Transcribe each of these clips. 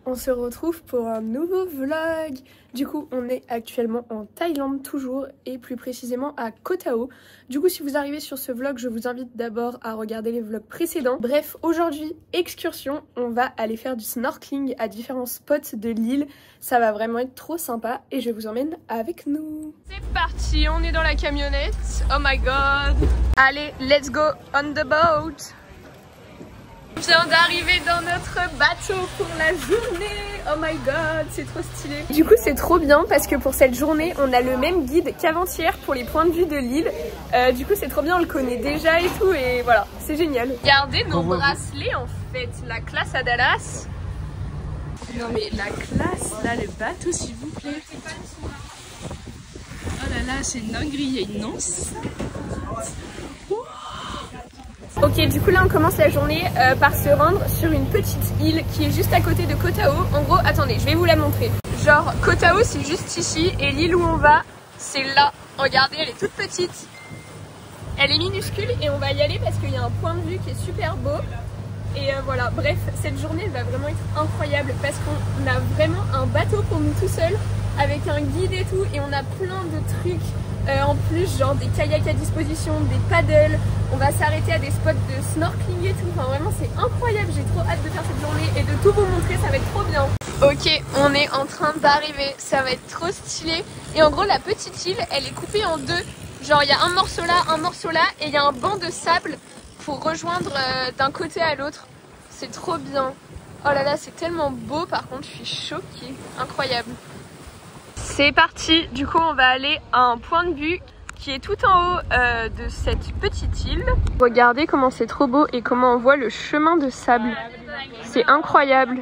on se retrouve pour un nouveau vlog. Du coup, on est actuellement en Thaïlande toujours et plus précisément à Koh Tao. Du coup, si vous arrivez sur ce vlog, je vous invite d'abord à regarder les vlogs précédents. Bref, aujourd'hui, excursion, on va aller faire du snorkeling à différents spots de l'île. Ça va vraiment être trop sympa et je vous emmène avec nous. C'est parti, on est dans la camionnette. Oh my god. Allez, let's go on the boat. On vient d'arriver dans notre bateau pour la journée. Oh my god, c'est trop stylé. Du coup, c'est trop bien parce que pour cette journée, on a le même guide qu'avant-hier pour les points de vue de l'île. Du coup, c'est trop bien, on le connaît déjà et tout. Et voilà, c'est génial. Regardez nos bracelets en fait. La classe à Dallas. Non mais la classe, là, le bateau s'il vous plaît. Oh là là, c'est une dinguerie, il y a une anse. Ok, du coup là on commence la journée par se rendre sur une petite île qui est juste à côté de Koh Tao. En gros, attendez, je vais vous la montrer. Genre, Koh Tao c'est juste ici et l'île où on va, c'est là. Regardez, elle est toute petite. Elle est minuscule et on va y aller parce qu'il y a un point de vue qui est super beau. Et voilà, bref, cette journée elle va vraiment être incroyable parce qu'on a vraiment un bateau pour nous tout seuls avec un guide et tout et on a plein de trucs. En plus, genre des kayaks à disposition, des paddles, on va s'arrêter à des spots de snorkeling et tout. Enfin vraiment c'est incroyable, j'ai trop hâte de faire cette journée et de tout vous montrer, ça va être trop bien. Ok, on est en train d'arriver, ça va être trop stylé. Et en gros la petite île, elle est coupée en deux. Genre il y a un morceau là et il y a un banc de sable pour rejoindre d'un côté à l'autre. C'est trop bien. Oh là là, c'est tellement beau, par contre je suis choquée, incroyable. C'est parti, du coup on va aller à un point de vue qui est tout en haut de cette petite île. Regardez comment c'est trop beau et comment on voit le chemin de sable. C'est incroyable.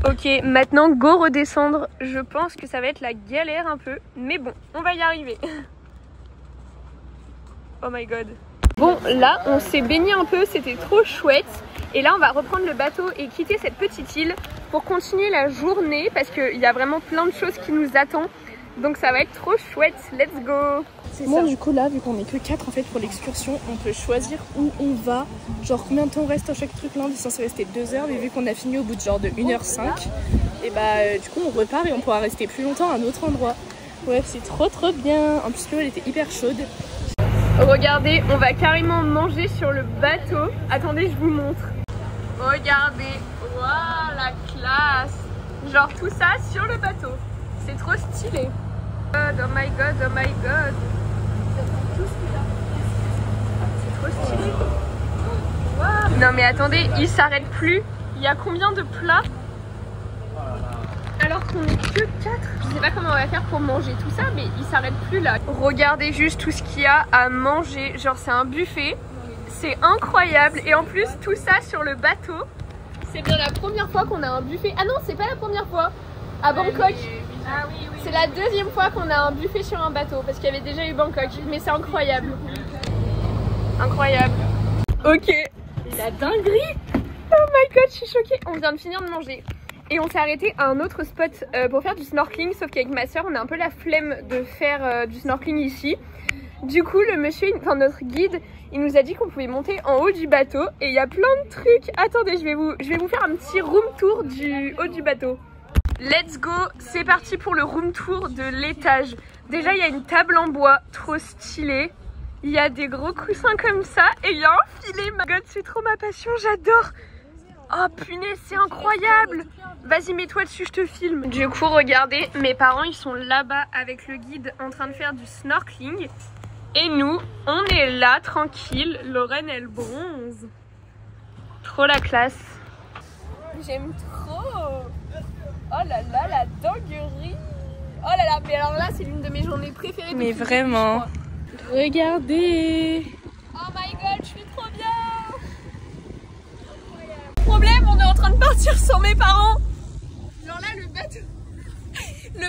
Ok, maintenant go redescendre. Je pense que ça va être la galère un peu, mais bon, on va y arriver. Oh my god. Bon, là, on s'est baigné un peu, c'était trop chouette. Et là, on va reprendre le bateau et quitter cette petite île pour continuer la journée parce qu'il y a vraiment plein de choses qui nous attendent. Donc ça va être trop chouette, let's go. Bon, du coup, là, vu qu'on est que 4 en fait pour l'excursion, on peut choisir où on va. Genre combien de temps on reste à chaque truc. Là, on est censé rester 2 heures, mais vu qu'on a fini au bout de genre de 1h05, et bah du coup, on repart et on pourra rester plus longtemps à un autre endroit. Ouais, c'est trop bien. En plus, l'eau, elle était hyper chaude. Regardez, on va carrément manger sur le bateau. Attendez, je vous montre. Regardez, waouh, la classe. Genre tout ça sur le bateau. C'est trop stylé. Oh my god, oh my god. C'est trop stylé. Wow. Non mais attendez, il s'arrête plus. Il y a combien de plats? Alors qu'on est que 4. Je sais pas comment on va faire pour manger tout ça, mais il s'arrête plus là. Regardez juste tout ce qu'il y a à manger. Genre c'est un buffet. C'est incroyable. Et en plus tout ça sur le bateau. C'est bien la première fois qu'on a un buffet. Ah non, c'est pas la première fois. À Bangkok. Ah oui, oui. C'est la deuxième fois qu'on a un buffet sur un bateau. Parce qu'il y avait déjà eu Bangkok. Mais c'est incroyable. Incroyable. Ok. La dinguerie. Oh my god, je suis choquée. On vient de finir de manger. Et on s'est arrêté à un autre spot pour faire du snorkeling. Sauf qu'avec ma soeur, on a un peu la flemme de faire du snorkeling ici. Du coup, le monsieur, enfin notre guide, il nous a dit qu'on pouvait monter en haut du bateau. Et il y a plein de trucs. Attendez, je vais vous faire un petit room tour du haut du bateau. Let's go, c'est parti pour le room tour de l'étage. Déjà, il y a une table en bois, trop stylée. Il y a des gros coussins comme ça. Et il y a un filet. My god, c'est trop ma passion, j'adore. Oh punaise, c'est incroyable. Vas-y, mets-toi dessus, je te filme. Du coup, regardez, mes parents, ils sont là-bas avec le guide en train de faire du snorkeling. Et nous, on est là, tranquille. Lorraine, elle bronze. Trop la classe. J'aime trop. Oh là là, la dinguerie. Oh là là, mais alors là, c'est l'une de mes journées préférées. Mais vraiment. Regardez. Oh my god, je suis trop bien. Problème, on est en train de partir sans mes parents. Genre là le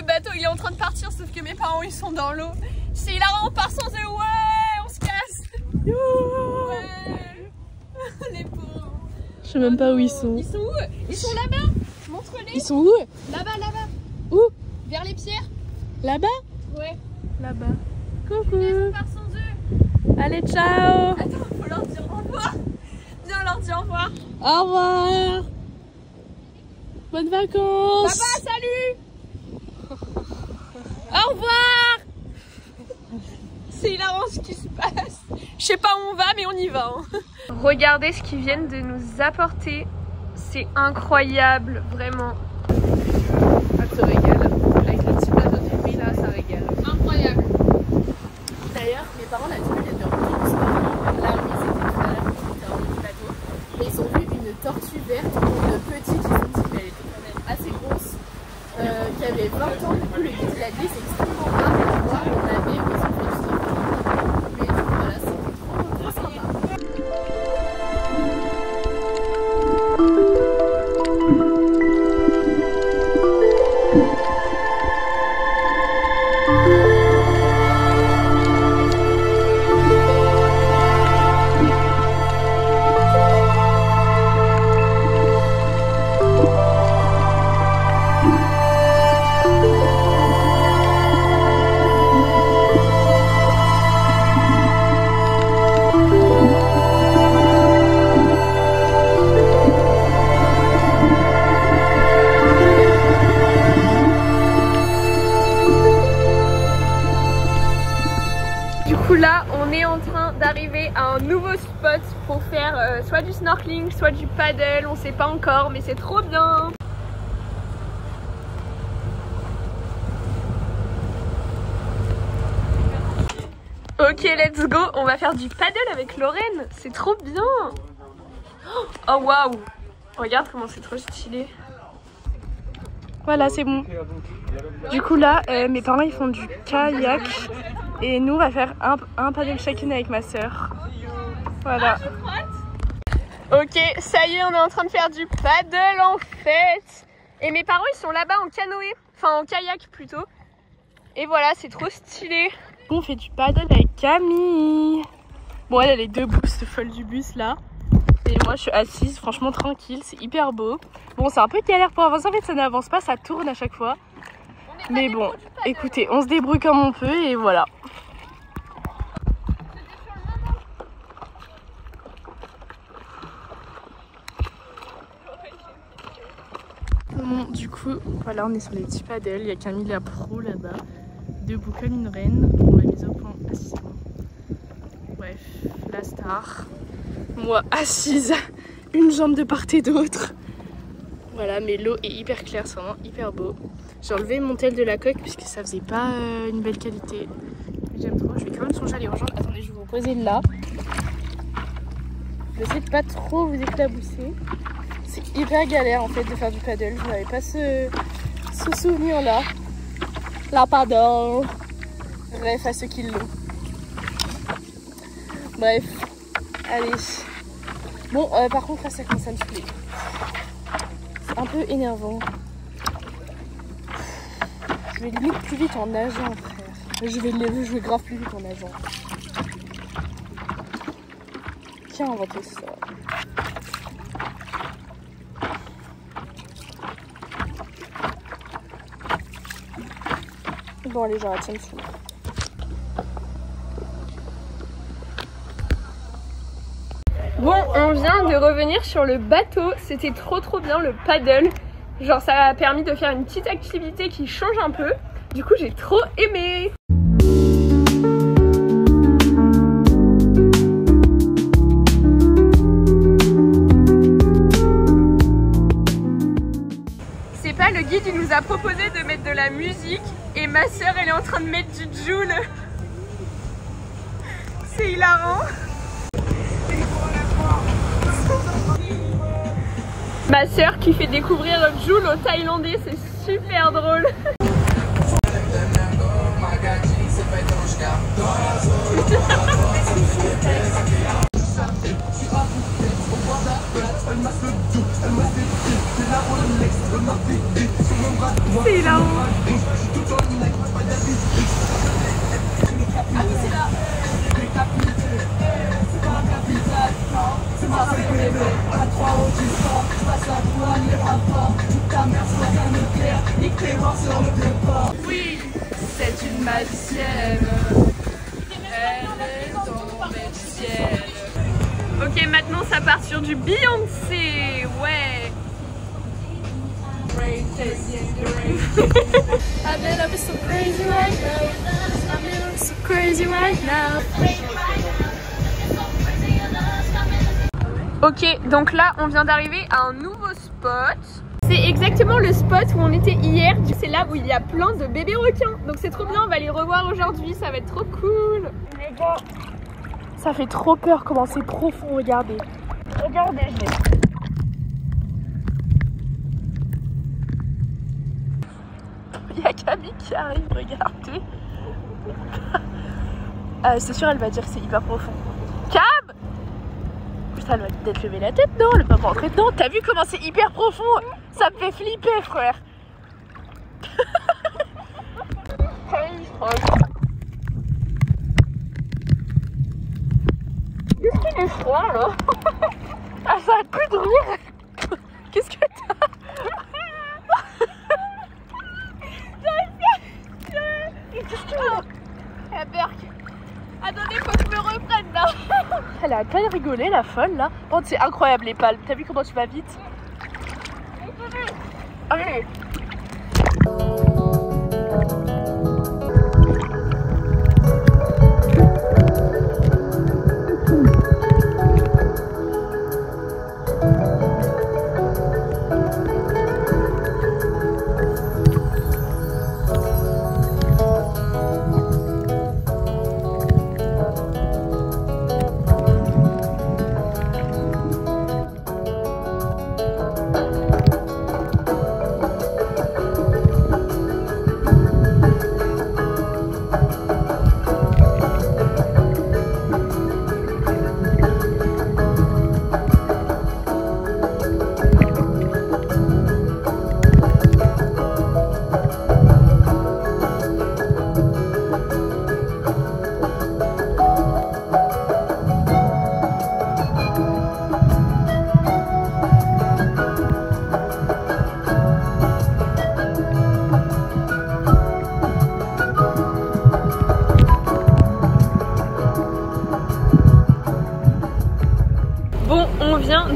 bateau il est en train de partir sauf que mes parents ils sont dans l'eau. C'est hilarant, on part sans eux, ouais, on se casse. Ouais. Les pauvres. Je sais même pas où ils sont. Ils sont où? Ils sont là-bas. Montre-les. Ils sont où? Là-bas, là-bas. Où? Vers les pierres. Là-bas? Ouais. Là-bas. Coucou. On part sans eux. Allez, ciao. Attends, faut leur dire au revoir. Viens, leur dire au revoir. Au revoir. Bonnes vacances. Papa, salut. Au revoir. C'est hilarant ce qui se passe. Je sais pas où on va, mais on y va. Hein. Regardez ce qu'ils viennent de nous apporter. C'est incroyable, vraiment. Ça se régale. Avec le petit plateau de fruits là, ça régale. Incroyable. D'ailleurs, mes parents la semaine viennent de retourner au sport. Là, oui, c'était tout à l'heure, c'était en haut du plateau. Mais ils ont vu une tortue verte, une petite, ils ont dit qu'elle était quand même assez grosse, qui avait 20 ans. Du coup, le guide l'a dit, c'est extrêmement rare de voir. On avait, ils ont fait du sport. Mais du coup, voilà, c'était trop sympa. Là, on est en train d'arriver à un nouveau spot pour faire soit du snorkeling, soit du paddle, on sait pas encore, mais c'est trop bien. Ok, let's go, on va faire du paddle avec Lorraine, c'est trop bien. Oh waouh, regarde comment c'est trop stylé. Voilà, c'est bon. Du coup là, mes parents ils font du kayak et nous on va faire un paddle chacune avec ma soeur. Voilà. Ok, ça y est, on est en train de faire du paddle en fait. Et mes parents ils sont là-bas en canoë, enfin en kayak plutôt. Et voilà, c'est trop stylé. On fait du paddle avec Camille. Bon, elle est debout, cette folle du bus là. Et moi je suis assise, franchement tranquille, c'est hyper beau. Bon, c'est un peu galère pour avancer, en fait ça n'avance pas, ça tourne à chaque fois. Mais bon, écoutez, on se débrouille comme on peut et voilà. Bon, du coup, voilà, on est sur les petits paddles. Il y a Camille la pro là-bas, debout comme une reine. On l'a mise au point, assise. Bref, la star. Moi, assise, une jambe de part et d'autre. Voilà, mais l'eau est hyper claire, c'est vraiment hyper beau. J'ai enlevé mon tel de la coque puisque ça faisait pas une belle qualité. J'aime trop, je vais quand même songer à les rejoindre. Attendez, je vais vous poser là. J'essaie de pas trop vous éclabousser. C'est hyper galère en fait de faire du paddle. Je n'avais pas ce souvenir là. La paddle. Bref, à ceux qui l'ont. Bref, allez. Bon, par contre là ça commence à me saouler. C'est un peu énervant. Je vais limite plus vite en nageant, frère. Je vais jouer grave plus vite en nageant. Qui a inventé ça? Bon allez, j'arrête, ça me saoule. Bon, on vient de revenir sur le bateau, c'était trop bien le paddle. Genre ça a permis de faire une petite activité qui change un peu. Du coup j'ai trop aimé. C'est pas, le guide il nous a proposé de mettre de la musique et ma soeur elle est en train de mettre du Joule. C'est hilarant. Ma soeur qui fait découvrir Joule aux Thaïlandais, c'est super drôle. C'est hilarant. Oui, c'est une magicienne. Elle est tombée Ok, maintenant ça part sur du Beyoncé. Ouais. Ok, donc là on vient d'arriver à un nouveau spot. C'est exactement le spot où on était hier. C'est là où il y a plein de bébés requins. Donc c'est trop bien, on va les revoir aujourd'hui, ça va être trop cool. Les gars, ça fait trop peur comment c'est profond, regardez. Regardez, il y a Camille qui arrive, regardez. C'est sûr, elle va dire que c'est hyper profond. Cam! Putain, elle va peut-être lever la tête, non? Elle va pas rentrer dedans. T'as vu comment c'est hyper profond? Ça me fait flipper, frère. Qu'est-ce qu'il est froid, là? Ah, ça a plus de rire. Qu'est-ce que t'as? Qu'est-ce que La berk. Attendez, faut que je me reprenne là. Elle a à peine rigolé, la folle, là. Bon, c'est incroyable, les palmes. T'as vu comment tu vas vite? Allez.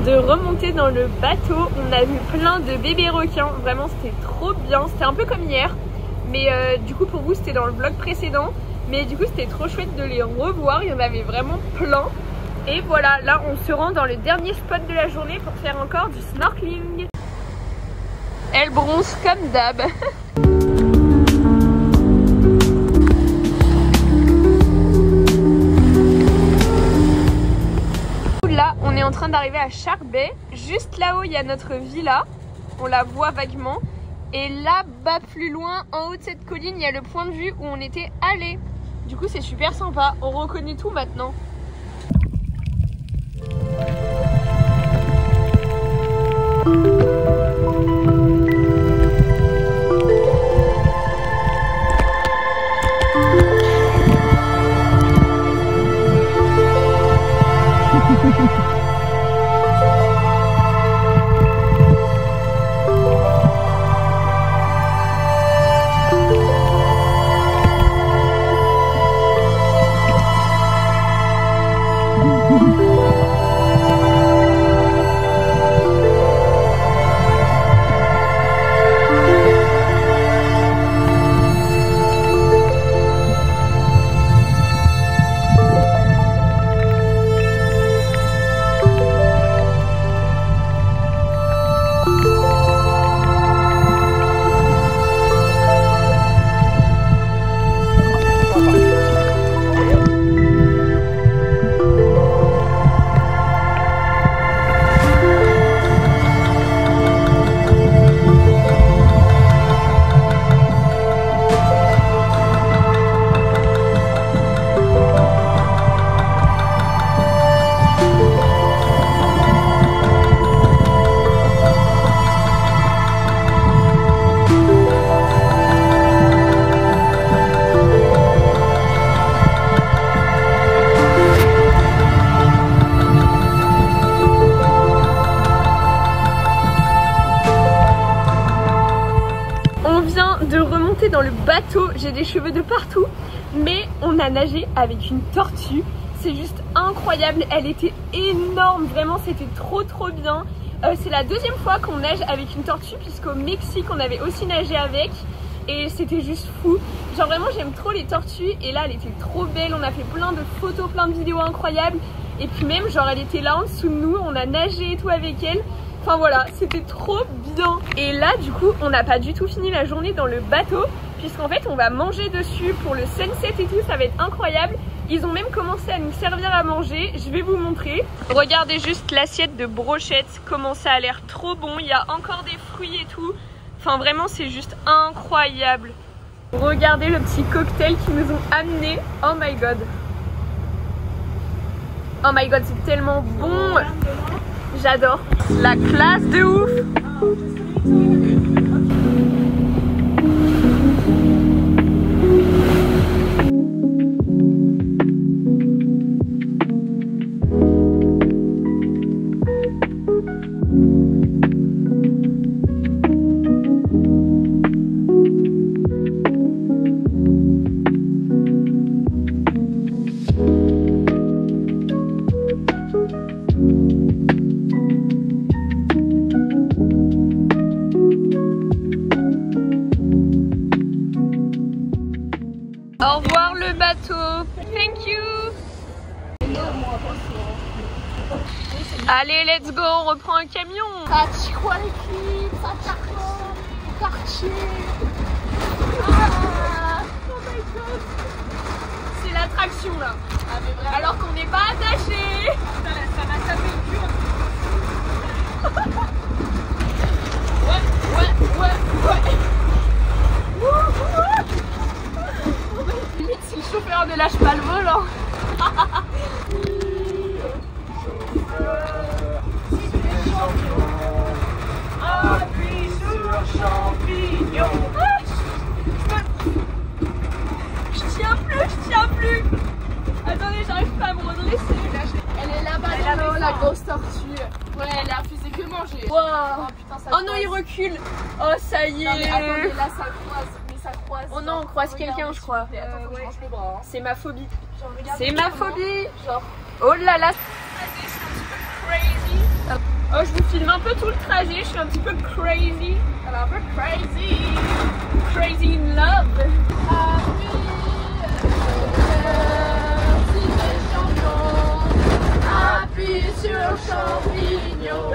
De remonter dans le bateau, on a vu plein de bébés requins, vraiment c'était trop bien, c'était un peu comme hier, mais du coup pour vous c'était dans le vlog précédent, mais du coup c'était trop chouette de les revoir, il y en avait vraiment plein. Et voilà, là on se rend dans le dernier spot de la journée pour faire encore du snorkeling. Elle bronze comme d'hab. Là, on est en train d'arriver à Shark Bay. Juste là-haut, il y a notre villa. On la voit vaguement. Et là-bas, plus loin, en haut de cette colline, il y a le point de vue où on était allé. Du coup, c'est super sympa. On reconnaît tout maintenant. Dans le bateau, j'ai des cheveux de partout, mais on a nagé avec une tortue, c'est juste incroyable, elle était énorme, vraiment c'était trop bien. C'est la deuxième fois qu'on nage avec une tortue puisqu'au Mexique on avait aussi nagé avec et c'était juste fou. Genre vraiment j'aime trop les tortues et là elle était trop belle, on a fait plein de photos, plein de vidéos incroyables et puis même genre elle était là en dessous de nous, on a nagé et tout avec elle. Enfin voilà, c'était trop bien. Et là du coup on n'a pas du tout fini la journée dans le bateau puisqu'en fait on va manger dessus pour le sunset et tout, ça va être incroyable. Ils ont même commencé à nous servir à manger, je vais vous montrer. Regardez juste l'assiette de brochettes, comment ça a l'air trop bon. Il y a encore des fruits et tout. Enfin vraiment c'est juste incroyable. Regardez le petit cocktail qu'ils nous ont amené. Oh my god. Oh my god, c'est tellement bon. J'adore. La classe de ouf. Au revoir le bateau. Thank you. Allez, let's go, on reprend un camion. C'est l'attraction là. Alors qu'on n'est pas attaché. Ça m'a tapé le cul. Ouais. Limite si le chauffeur ne lâche pas le volant. Appuie sur champignon. Je tiens plus. Attendez, j'arrive pas à me redresser. Elle est là-bas dans l'eau, la grosse tortue. Ouais, elle a refusé que manger. Wow. Oh putain, ça Oh non, il recule. Oh ça y est. Non mais attendez, là ça croise. Oh non, on croise quelqu'un je crois. Attends, faut que je range le bras. C'est ma phobie. Genre, C'est ma phobie. Genre. Oh là là. Oh, je vous filme un peu tout le trajet, je suis un petit peu crazy. Elle est un peu crazy. Crazy in love. Appuie sur champignon.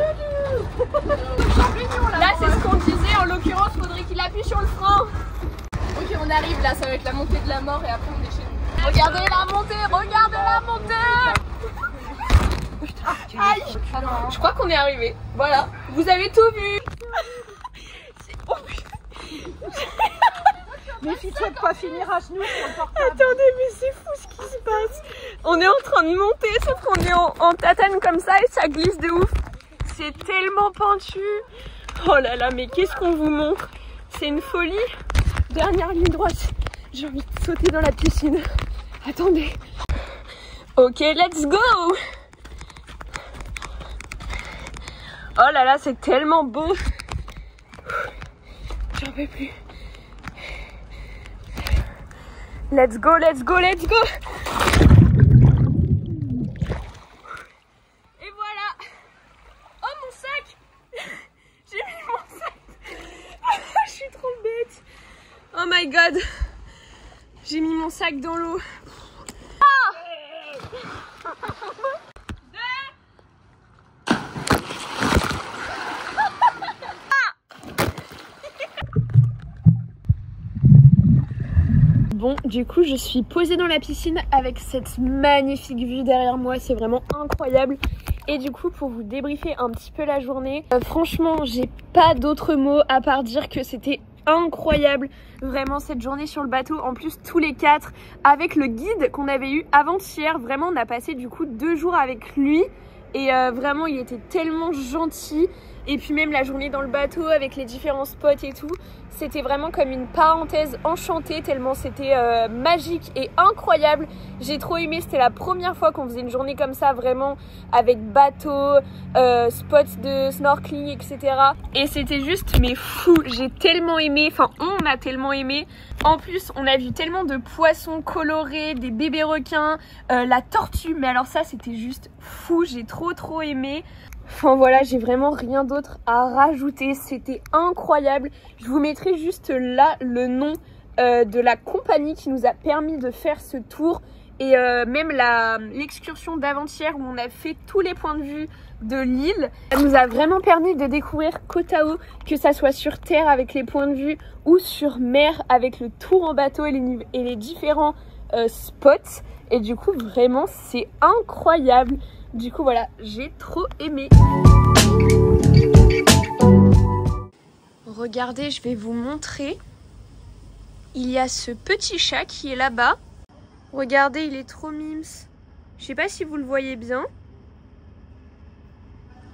Là c'est ce qu'on disait, en l'occurrence faudrait qu'il appuie sur le frein. Ok, on arrive là, ça va être la montée de la mort et après on est chez nous. Regardez la montée. Aïe. Je crois qu'on est arrivé. Voilà, vous avez tout vu. Oh putain. Méfie-toi de pas finir à genoux sur le portable. Attendez, mais c'est fou ce qui se passe. On est en train de monter, sauf qu'on est en tatane comme ça et ça glisse de ouf. C'est tellement pentu. Oh là là, mais qu'est-ce qu'on vous montre? C'est une folie. Dernière ligne droite. J'ai envie de sauter dans la piscine. Attendez. Ok, let's go. Oh là là, c'est tellement beau. J'en peux plus. Let's go. Et voilà. Oh mon sac. J'ai mis mon sac. Je suis trop bête. Oh my god. J'ai mis mon sac dans l'eau. Bon, du coup, je suis posée dans la piscine avec cette magnifique vue derrière moi. C'est vraiment incroyable. Et du coup, pour vous débriefer un petit peu la journée, franchement, j'ai pas d'autres mots à part dire que c'était incroyable. Vraiment, cette journée sur le bateau, en plus tous les quatre, avec le guide qu'on avait eu avant-hier. Vraiment, on a passé du coup 2 jours avec lui. Et vraiment, il était tellement gentil. Et puis même la journée dans le bateau avec les différents spots et tout, c'était vraiment comme une parenthèse enchantée tellement c'était magique et incroyable. J'ai trop aimé, c'était la première fois qu'on faisait une journée comme ça vraiment avec bateau, spots de snorkeling, etc. Et c'était juste mais fou, j'ai tellement aimé, enfin on a tellement aimé. En plus on a vu tellement de poissons colorés, des bébés requins, la tortue, mais alors ça c'était juste fou, j'ai trop aimé. Enfin voilà, j'ai vraiment rien d'autre à rajouter, c'était incroyable. Je vous mettrai juste là le nom de la compagnie qui nous a permis de faire ce tour et même l'excursion d'avant-hier où on a fait tous les points de vue de l'île. Ça nous a vraiment permis de découvrir Koh Tao, que ça soit sur terre avec les points de vue ou sur mer avec le tour en bateau et les différents spots. Et du coup vraiment c'est incroyable. Du coup voilà, j'ai trop aimé. Regardez, je vais vous montrer. Il y a ce petit chat qui est là-bas. Regardez, il est trop mimes. Je sais pas si vous le voyez bien.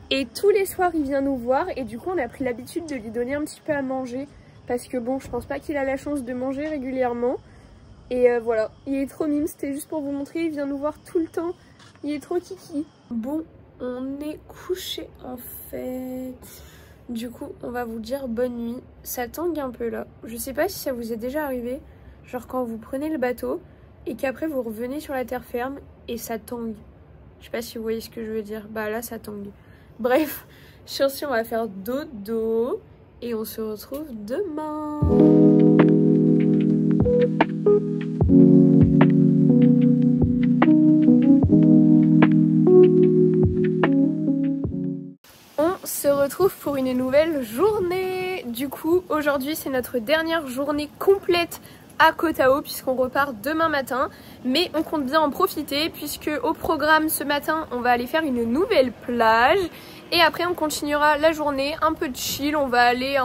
Et tous les soirs, il vient nous voir. Et du coup, on a pris l'habitude de lui donner un petit peu à manger. Parce que bon, je pense pas qu'il a la chance de manger régulièrement. Et voilà, il est trop mime. C'était juste pour vous montrer. Il vient nous voir tout le temps. Il est trop kiki. Bon, on est couché en fait. Du coup, on va vous dire bonne nuit. Ça tangue un peu là. Je sais pas si ça vous est déjà arrivé. Genre quand vous prenez le bateau et qu'après vous revenez sur la terre ferme et ça tangue. Je sais pas si vous voyez ce que je veux dire. Bah là, ça tangue. Bref, sur ce, on va faire dodo et on se retrouve demain. On se retrouve pour une nouvelle journée. Du coup, aujourd'hui, c'est notre dernière journée complète à Koh Tao puisqu'on repart demain matin. Mais on compte bien en profiter puisque au programme ce matin, on va aller faire une nouvelle plage. Et après, on continuera la journée un peu de chill. On va aller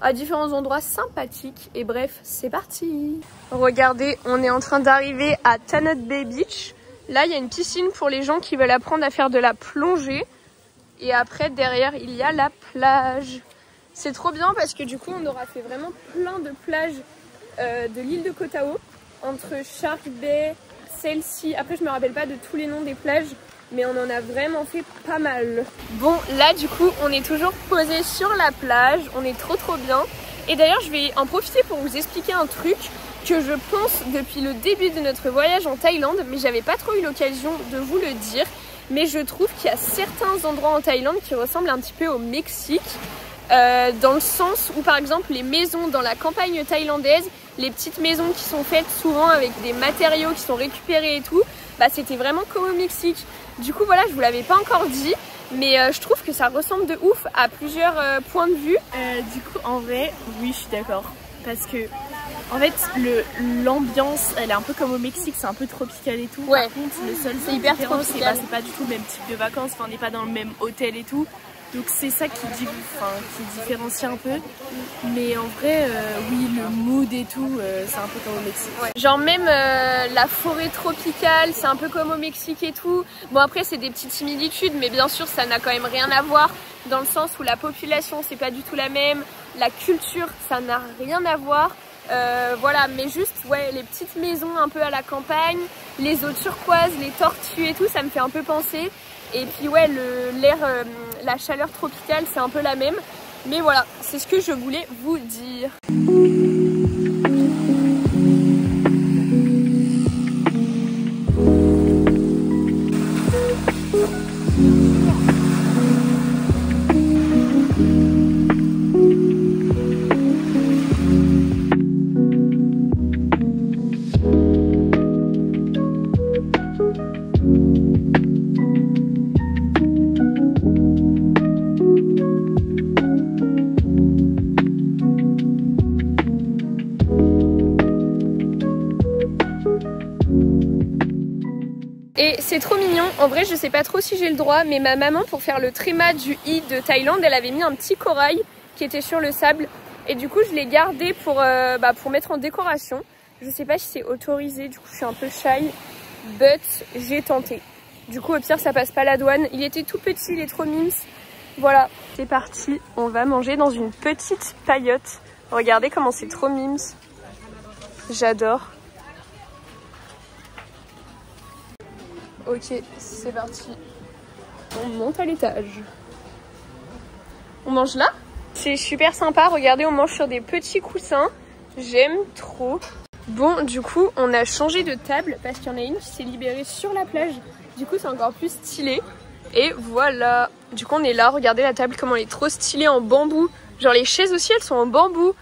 à différents endroits sympathiques. Et bref, c'est parti. Regardez, on est en train d'arriver à Tanot Bay Beach. Là, il y a une piscine pour les gens qui veulent apprendre à faire de la plongée. Et après, derrière, il y a la plage. C'est trop bien parce que du coup, on aura fait vraiment plein de plages de l'île de Koh Tao. Entre Shark Bay, celle-ci. Après, je me rappelle pas de tous les noms des plages. Mais on en a vraiment fait pas mal. Bon, là, du coup, on est toujours posé sur la plage. On est trop bien. Et d'ailleurs, je vais en profiter pour vous expliquer un truc que je pense depuis le début de notre voyage en Thaïlande. Mais j'avais pas trop eu l'occasion de vous le dire. Mais je trouve qu'il y a certains endroits en Thaïlande qui ressemblent un petit peu au Mexique. Dans le sens où par exemple les maisons dans la campagne thaïlandaise, les petites maisons qui sont faites souvent avec des matériaux qui sont récupérés et tout, bah c'était vraiment comme au Mexique. Du coup voilà, je vous l'avais pas encore dit, mais je trouve que ça ressemble de ouf à plusieurs points de vue. Du coup en vrai, oui je suis d'accord. Parce que en fait l'ambiance elle est un peu comme au Mexique, c'est un peu tropical et tout. Ouais. Par contre le seul c'est hyper différence tropical. c'est pas du tout le même type de vacances, enfin, on n'est pas dans le même hôtel et tout. Donc c'est ça qui différencie un peu. Mais en vrai, oui, le mood et tout, c'est un peu comme au Mexique. Ouais. Genre même la forêt tropicale, c'est un peu comme au Mexique et tout. Bon après c'est des petites similitudes, mais bien sûr ça n'a quand même rien à voir. Dans le sens où la population c'est pas du tout la même. La culture ça n'a rien à voir. Voilà, mais juste ouais, les petites maisons un peu à la campagne, les eaux turquoises, les tortues et tout, ça me fait un peu penser. Et puis ouais, l'air, la chaleur tropicale, c'est un peu la même. Mais voilà, c'est ce que je voulais vous dire. Et c'est trop mignon, en vrai je sais pas trop si j'ai le droit, mais ma maman pour faire le tréma du i de Thaïlande, elle avait mis un petit corail qui était sur le sable. Et du coup je l'ai gardé pour mettre en décoration. Je sais pas si c'est autorisé, du coup je suis un peu shy, but j'ai tenté. Du coup au pire ça passe pas la douane. Il était tout petit, il est trop mimes. Voilà, c'est parti. On va manger dans une petite paillote. Regardez comment c'est trop mimes. J'adore. Ok, c'est parti. On monte à l'étage. On mange là? C'est super sympa. Regardez, on mange sur des petits coussins. J'aime trop. Bon, du coup, on a changé de table parce qu'il y en a une qui s'est libérée sur la plage. Du coup, c'est encore plus stylé. Et voilà. Du coup, on est là. Regardez la table, comment elle est trop stylée en bambou. Genre, les chaises aussi, elles sont en bambou.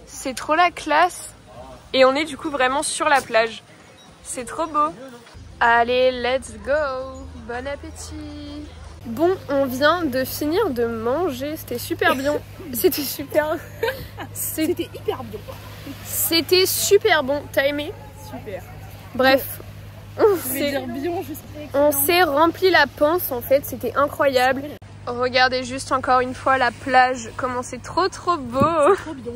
C'est trop la classe. Et on est du coup vraiment sur la plage. C'est trop beau. Allez, let's go. Bon appétit. Bon, on vient de finir de manger. C'était super bien. C'était super. C'était hyper bon. C'était super bon. T'as aimé? Super. Bref, on s'est rempli la panse en fait. C'était incroyable. Regardez juste encore une fois la plage. Comment c'est trop beau. C'est trop bien.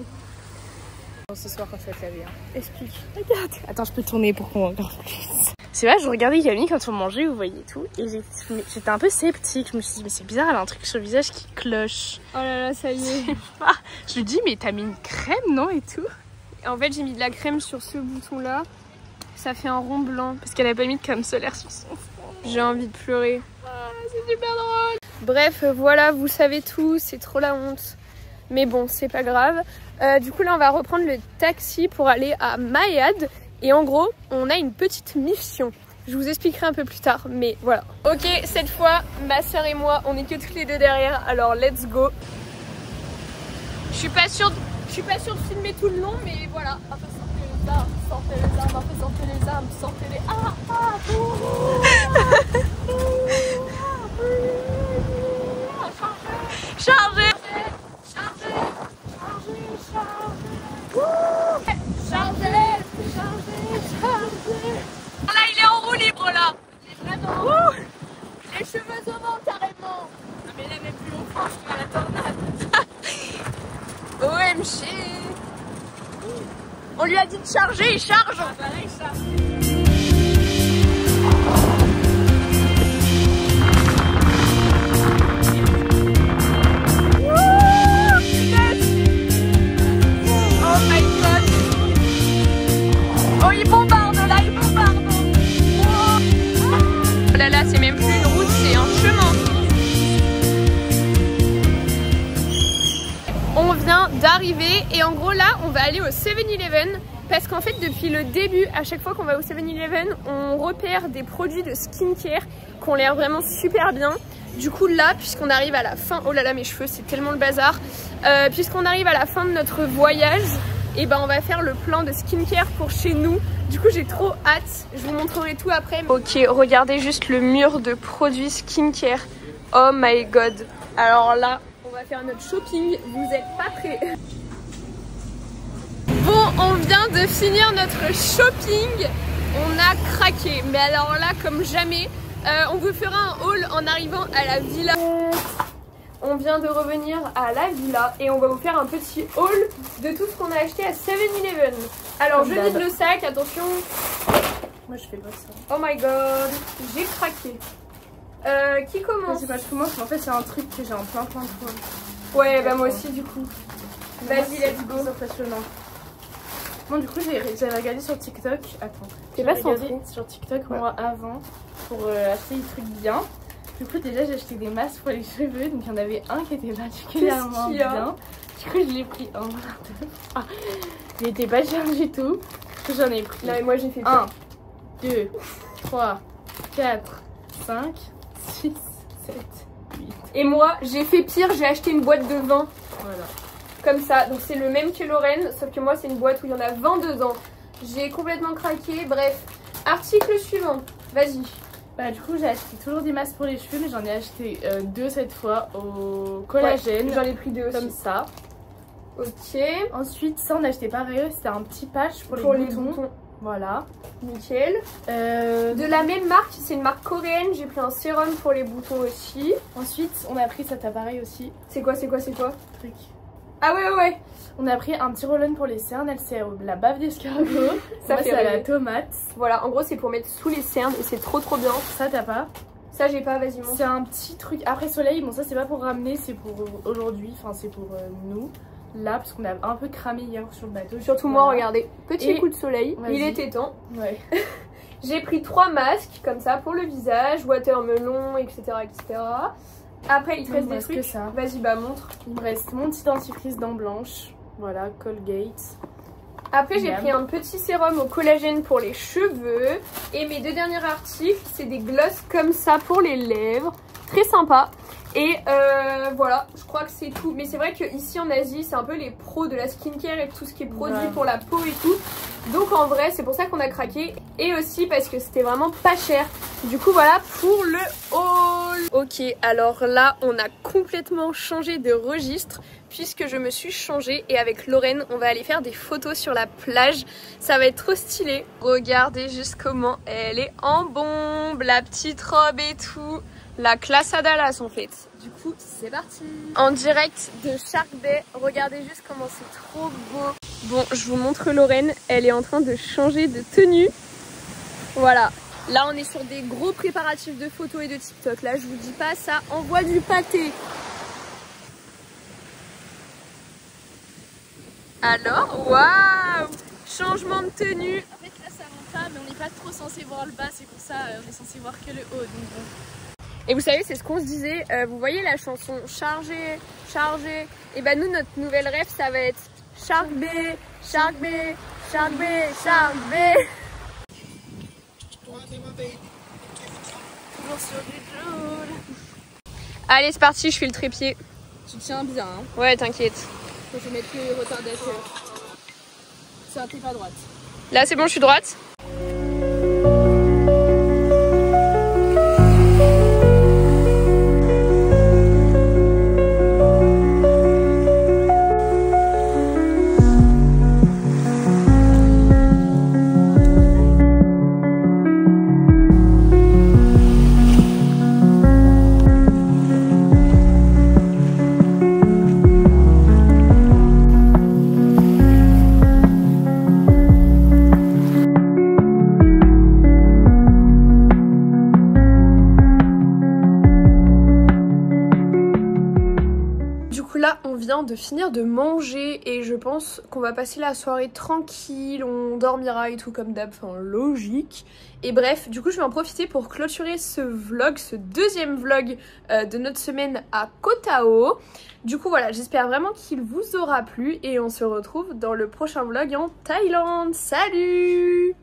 Ce soir quand tu vas te laver. Explique. Regarde. Attends, je peux tourner pour qu'on voit encore plus. C'est vrai, je regardais Camille quand on mangeait, vous voyez tout. Et j'étais un peu sceptique. Je me suis dit, mais c'est bizarre, elle a un truc sur le visage qui cloche. Oh là là, ça y est. Je lui dis, mais t'as mis une crème, non? Et tout. En fait, j'ai mis de la crème sur ce bouton-là. Ça fait un rond blanc. Parce qu'elle a pas mis de crème solaire sur son front. J'ai envie de pleurer. C'est super drôle. Bref, voilà, vous savez tout. C'est trop la honte. Mais bon, c'est pas grave. Du coup, là, on va reprendre le taxi pour aller à Mayad. Et en gros, on a une petite mission. Je vous expliquerai un peu plus tard, mais voilà. Ok, cette fois, ma soeur et moi, on est que toutes les deux derrière. Alors, let's go. Je suis pas sûre de filmer tout le long, mais voilà. Un peu sortez les armes, un peu sortez les armes, sortez les... Chargez. Là, il est en roue libre là. Vraiment. Les cheveux au vent carrément. Non mais là même plus on franche à la tornade. OMG. On lui a dit de charger, il charge. Ah bah là il charge. C'est même plus une route, c'est un chemin. On vient d'arriver et en gros là on va aller au 7-Eleven parce qu'en fait depuis le début, à chaque fois qu'on va au 7-Eleven, on repère des produits de skincare qui ont l'air vraiment super bien. Du coup là, puisqu'on arrive à la fin, oh là là mes cheveux c'est tellement le bazar, puisqu'on arrive à la fin de notre voyage, et ben on va faire le plan de skincare pour chez nous. Du coup j'ai trop hâte, je vous montrerai tout après. Ok, regardez juste le mur de produits skincare. Oh my god. Alors là, on va faire notre shopping, vous êtes pas prêts. Bon, on vient de finir notre shopping. On a craqué, mais alors là comme jamais. On vous fera un haul en arrivant à la villa. On vient de revenir à la villa et on va vous faire un petit haul de tout ce qu'on a acheté à 7-Eleven. Alors je vide le sac, attention. Moi je fais pas ça. Oh my god, j'ai craqué. Qui commence? Je sais pas, je commence, mais en fait c'est un truc que j'ai en plein de fois. Ouais, bah moi aussi du coup. Vas-y, let's go. C'est impressionnant. Bon du coup j'avais regardé sur TikTok. Attends. T'es pas regardé sur TikTok moi avant pour acheter des trucs bien. Du coup déjà j'ai acheté des masques pour les cheveux, donc il y en avait un qui était particulièrement bien. Du coup je l'ai pris un. Il était pas cher du tout. Du coup j'en ai pris. Non mais moi j'ai fait 1, 2, 3, 4, 5, 6, 7, 8. Et moi j'ai fait pire, j'ai acheté une boîte de 20. Voilà. Comme ça, donc c'est le même que Lorraine, sauf que moi c'est une boîte où il y en a 20 dedans. J'ai complètement craqué, bref. Article suivant, vas-y. Bah, du coup j'ai acheté toujours des masques pour les cheveux, mais j'en ai acheté 2 cette fois au collagène. Ouais, j'en ai pris 2 aussi. Comme ça. Ok. Ensuite ça on a acheté pareil, c'était un petit patch pour les boutons. Voilà. Nickel. De la même marque, c'est une marque coréenne, j'ai pris un sérum pour les boutons aussi. Ensuite on a pris cet appareil aussi. C'est quoi? Truc. Ah ouais. On a pris un petit roll-on pour les cernes, c'est la bave d'escargot. Ça fait à la tomate. Voilà, en gros c'est pour mettre sous les cernes et c'est trop bien. Ça t'as pas? Ça j'ai pas, vas-y montre. C'est un petit truc après soleil, bon ça c'est pas pour ramener, c'est pour aujourd'hui, enfin c'est pour nous. Là, parce qu'on a un peu cramé hier sur le bateau. Surtout moi, regardez, petit coup de soleil, il était temps. Ouais. J'ai pris 3 masques comme ça pour le visage, watermelon, etc. etc. Après il te reste des trucs, vas-y bah montre. Il me reste mon petit dentifrice dents blanches, voilà, Colgate. Après j'ai pris un petit sérum au collagène pour les cheveux. Et mes 2 derniers articles, c'est des glosses comme ça pour les lèvres. Très sympa. Et voilà, je crois que c'est tout. Mais c'est vrai qu'ici en Asie, c'est un peu les pros de la skincare et tout ce qui est produit pour la peau et tout. Donc en vrai, c'est pour ça qu'on a craqué. Et aussi parce que c'était vraiment pas cher. Du coup voilà pour le haul. Ok, alors là, on a complètement changé de registre puisque je me suis changée. Et avec Lorraine, on va aller faire des photos sur la plage. Ça va être trop stylé. Regardez juste comment elle est en bombe. La petite robe et tout. La classe à Dallas en fait. Du coup c'est parti. En direct de Shark Bay. Regardez juste comment c'est trop beau. Bon, je vous montre Lorraine. Elle est en train de changer de tenue. Voilà. Là on est sur des gros préparatifs de photos et de TikTok. Là je vous dis pas, ça envoie du pâté. Alors, waouh, changement de tenue. En fait là ça monte pas, mais on n'est pas trop censé voir le bas. C'est pour ça on est censé voir que le haut. Donc bon. Et vous savez, c'est ce qu'on se disait, vous voyez la chanson Chargé, Chargé. Et ben nous, notre nouvelle rêve, ça va être Shark Bay, Shark Bay, Shark Bay, Shark Bay. Toujours sur du jaune. Allez, c'est parti, je fais le trépied. Tu tiens bien, hein. Ouais, t'inquiète. Faut que je mette le retardateur. Ça, t'es pas droite. Là, c'est bon, je suis droite. De finir de manger et je pense qu'on va passer la soirée tranquille, on dormira et tout comme d'hab, enfin logique. Et bref, du coup je vais en profiter pour clôturer ce vlog, ce deuxième vlog de notre semaine à Koh Tao. Du coup voilà, j'espère vraiment qu'il vous aura plu et on se retrouve dans le prochain vlog en Thaïlande. Salut!